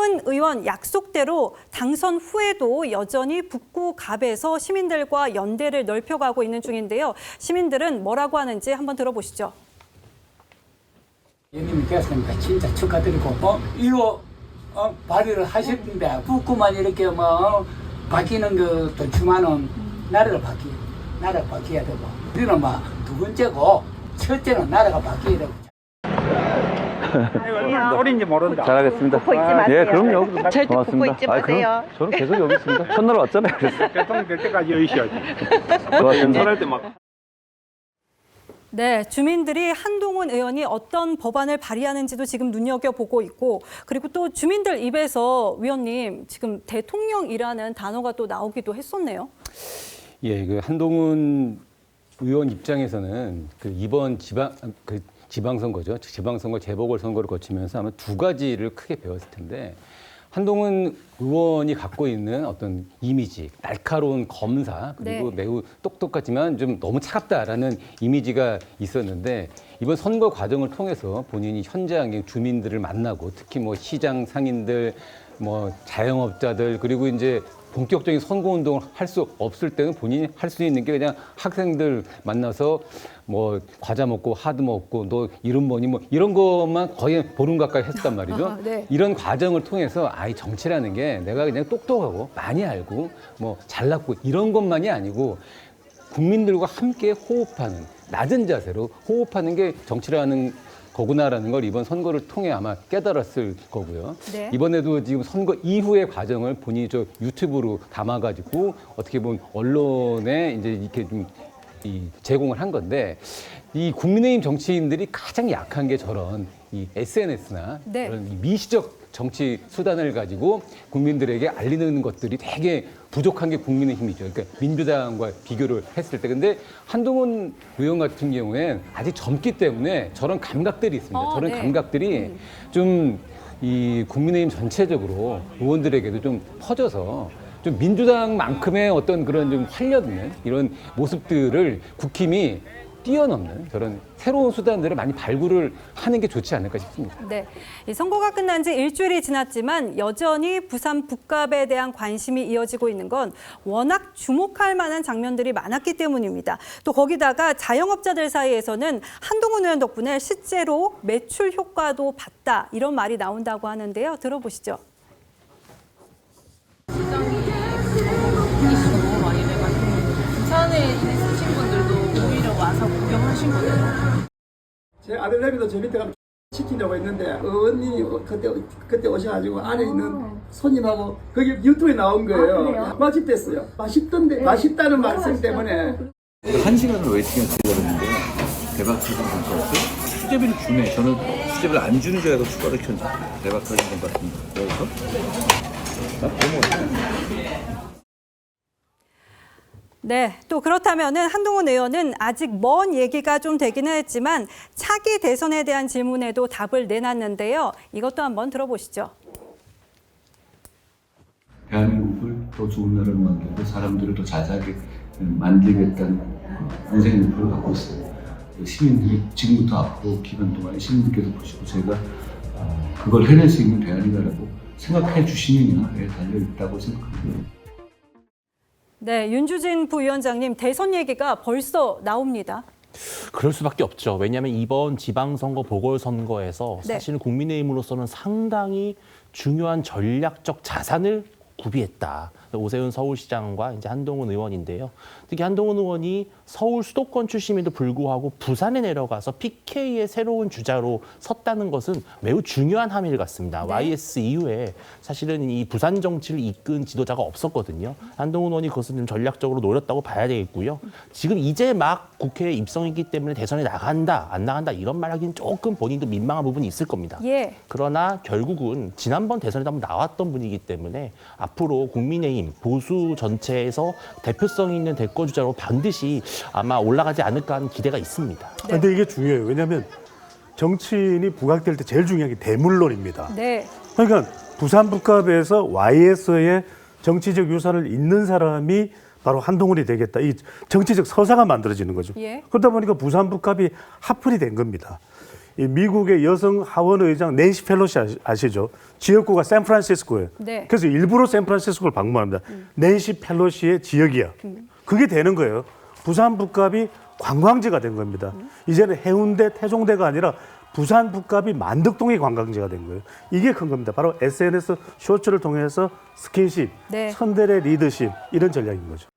한동훈 의원 약속대로 당선 후에도 여전히 북구 갑에서 시민들과 연대를 넓혀가고 있는 중인데요. 시민들은 뭐라고 하는지 한번 들어보시죠. 의원님이 되었으니까 진짜 축하드리고 이거 발의를 하셨는데 북구만 이렇게 바뀌는 것도 주만은 나라가 바뀌어야 되고 우리는 두 번째고 첫째는 나라가 바뀌어야 되고. 얼마나 어린지 모른다. 잘하겠습니다. 웃고 있지 마세요. 예, 그럼요. 절대 고맙습니다. 웃고 있지 마세요. 저는 계속 여기 있습니다. 첫날 왔잖아요. 그래서. 대통령 될 때까지 여기 있어야지. 고맙습니다. 전할 때 막. 네, 주민들이 한동훈 의원이 어떤 법안을 발의하는지도 지금 눈여겨보고 있고, 그리고 또 주민들 입에서 위원님 지금 대통령이라는 단어가 또 나오기도 했었네요. 예, 그 한동훈 의원 입장에서는 그 이번 지방선거죠. 지방선거 재보궐선거를 거치면서 아마 두 가지를 크게 배웠을 텐데, 한동훈 의원이 갖고 있는 어떤 이미지, 날카로운 검사, 그리고 네. 매우 똑똑하지만 좀 너무 차갑다라는 이미지가 있었는데, 이번 선거 과정을 통해서 본인이 현장의 주민들을 만나고, 특히 시장 상인들, 자영업자들, 그리고 이제 본격적인 선거운동을 할 수 없을 때는 본인이 할 수 있는 게 그냥 학생들 만나서 과자 먹고 하드 먹고 너 이름 뭐니 이런 것만 거의 보름 가까이 했단 말이죠. 네. 이런 과정을 통해서 정치라는 게 내가 그냥 똑똑하고 많이 알고 잘났고 이런 것만이 아니고 국민들과 함께 호흡하는, 낮은 자세로 호흡하는 게 정치라는 거구나라는 걸 이번 선거를 통해 아마 깨달았을 거고요. 네. 이번에도 지금 선거 이후의 과정을 본인이 유튜브로 담아가지고 어떻게 보면 언론에 이제 이렇게 좀 제공을 한 건데, 이 국민의힘 정치인들이 가장 약한 게 저런 이 SNS나 네. 그런 이 미시적 정치 수단을 가지고 국민들에게 알리는 것들이 되게 부족한 게 국민의힘이죠. 그러니까 민주당과 비교를 했을 때. 근데 한동훈 의원 같은 경우엔 아직 젊기 때문에 저런 감각들이 있습니다. 저런 네. 감각들이 좀 이 국민의힘 전체적으로 의원들에게도 좀 퍼져서 좀 민주당만큼의 어떤 그런 좀 활력 있는 이런 모습들을 국힘이 뛰어넘는 저런 새로운 수단들을 많이 발굴을 하는 게 좋지 않을까 싶습니다. 네, 이 선거가 끝난 지 일주일이 지났지만 여전히 부산 북갑에 대한 관심이 이어지고 있는 건 워낙 주목할 만한 장면들이 많았기 때문입니다. 또 거기다가 자영업자들 사이에서는 한동훈 의원 덕분에 실제로 매출 효과도 봤다, 이런 말이 나온다고 하는데요. 들어보시죠. 이슈가 너무 많이 돼가지고 부산에 있으신 분들도 오히려 와서 구경하신 거예요. 제 아들내미도 저 밑에 가면 시키려고 했는데 의원님이 그때 오셔가지고 안에 있는 손님하고 거기 유튜브에 나온 거예요. 맛집됐어요. 맛있던데 맛있다는 말씀 때문에. 1시간을 웨이팅을 기다렸는데 대박 터진 돈가스 수제비를 주네. 저는 수제비를 안 주는 줄 알고 추가로 켰는데 대박 터진 돈가스입니다. 그래서 나 먹었어요. 네, 또 그렇다면은 한동훈 의원은 아직 먼 얘기가 좀 되기는 했지만 차기 대선에 대한 질문에도 답을 내놨는데요. 이것도 한번 들어보시죠. 대한민국을 더 좋은 나라로 만들고 사람들을 더 잘 살게 만들겠다는 인생 목표를 갖고 있어요. 시민들이 지금부터 앞으로 기간 동안에 시민들께서 보시고 제가 그걸 해낼 수 있는 대안이다라고 생각해 주시느냐에 달려있다고 생각합니다. 네, 윤주진 부위원장님, 대선 얘기가 벌써 나옵니다. 그럴 수밖에 없죠. 왜냐하면 이번 지방선거 보궐선거에서 네. 사실은 국민의힘으로서는 상당히 중요한 전략적 자산을 구비했다. 오세훈 서울시장과 이제 한동훈 의원인데요. 특히 한동훈 의원이 서울 수도권 출신임에도 불구하고 부산에 내려가서 PK의 새로운 주자로 섰다는 것은 매우 중요한 함일 같습니다. 네. YS 이후에 사실은 이 부산 정치를 이끈 지도자가 없었거든요. 한동훈 의원이 그것을 좀 전략적으로 노렸다고 봐야 되겠고요. 지금 이제 막 국회에 입성했기 때문에 대선에 나간다, 안 나간다 이런 말 하기는 조금 본인도 민망한 부분이 있을 겁니다. 예. 그러나 결국은 지난번 대선에도 한번 나왔던 분이기 때문에 앞으로 국민의힘 보수 전체에서 대표성 있는 대권 주자로 반드시 아마 올라가지 않을까 하는 기대가 있습니다. 그런데 이게 중요해요. 왜냐하면 정치인이 부각될 때 제일 중요한 게 대물론입니다. 네. 그러니까 부산 북갑에서 Y에서의 정치적 유산을 잇는 사람이 바로 한동훈이 되겠다. 이 정치적 서사가 만들어지는 거죠. 예. 그러다 보니까 부산 북갑이 하플이 된 겁니다. 이 미국의 여성 하원 의장 낸시 펠로시 아시죠? 지역구가 샌프란시스코예요. 네. 그래서 일부러 샌프란시스코를 방문합니다. 낸시 펠로시의 지역이야. 그게 되는 거예요. 부산 북갑이 관광지가 된 겁니다. 이제는 해운대, 태종대가 아니라 부산 북갑이 만덕동이 관광지가 된 거예요. 이게 큰 겁니다. 바로 SNS 쇼츠를 통해서 스킨십, 네. 선들의 리더십 이런 전략인 거죠.